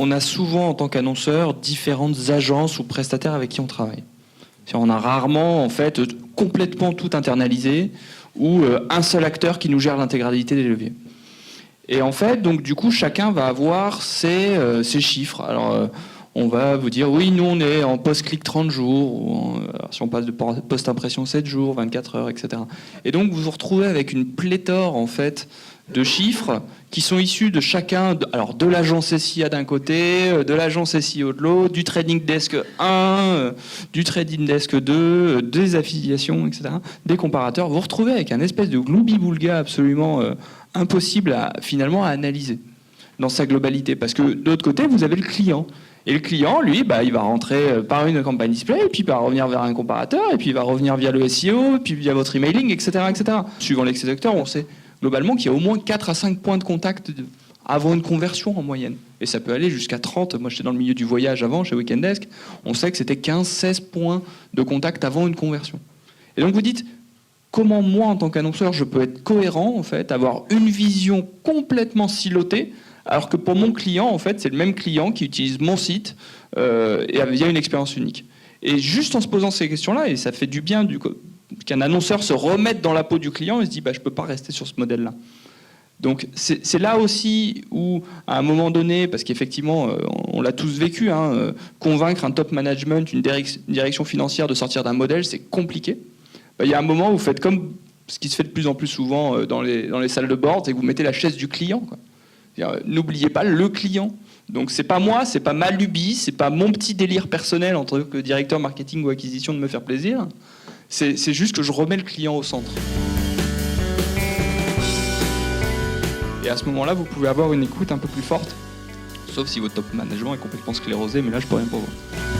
on a souvent, en tant qu'annonceur, différentes agences ou prestataires avec qui on travaille. On a rarement, en fait, complètement tout internalisé ou un seul acteur qui nous gère l'intégralité des leviers. Et en fait, donc, du coup, chacun va avoir ses chiffres. Alors, on va vous dire, oui, nous, on est en post-click 30 jours, ou si on passe de post-impression 7 jours, 24 heures, etc. Et donc, vous vous retrouvez avec une pléthore, en fait, de chiffres qui sont issus de chacun, de l'agence SIA d'un côté, de l'agence SEO de l'autre, du Trading Desk 1, du Trading Desk 2, des affiliations, etc., des comparateurs. Vous vous retrouvez avec un espèce de gloubi-boulga absolument impossible finalement à analyser dans sa globalité. Parce que de l'autre côté, vous avez le client. Et le client, lui, il va rentrer par une campagne display, et puis il va revenir vers un comparateur, et puis il va revenir via le SEO, et puis via votre emailing, etc., etc. Suivant les secteurs, on sait globalement qu'il y a au moins 4 à 5 points de contact avant une conversion en moyenne. Et ça peut aller jusqu'à 30. Moi, j'étais dans le milieu du voyage avant, chez Weekend Desk. On sait que c'était 15-16 points de contact avant une conversion. Et donc vous dites, comment moi, en tant qu'annonceur, je peux être cohérent, en fait, avoir une vision complètement silotée, alors que pour mon client, en fait, c'est le même client qui utilise mon site et via une expérience unique. Et juste en se posant ces questions-là, et ça fait du bien qu'un annonceur se remette dans la peau du client et se dit je ne peux pas rester sur ce modèle-là. Donc c'est là aussi où, à un moment donné, parce qu'effectivement, on l'a tous vécu, convaincre un top management, une direction financière de sortir d'un modèle, c'est compliqué. Il y a un moment où vous faites comme ce qui se fait de plus en plus souvent dans les salles de board, c'est que vous mettez la chaise du client, quoi. N'oubliez pas le client. Donc c'est pas moi, c'est pas ma lubie, c'est pas mon petit délire personnel en tant que directeur marketing ou acquisition de me faire plaisir. C'est juste que je remets le client au centre. Et à ce moment-là, vous pouvez avoir une écoute un peu plus forte, sauf si votre top management est complètement sclérosé, mais là je peux rien pour vous.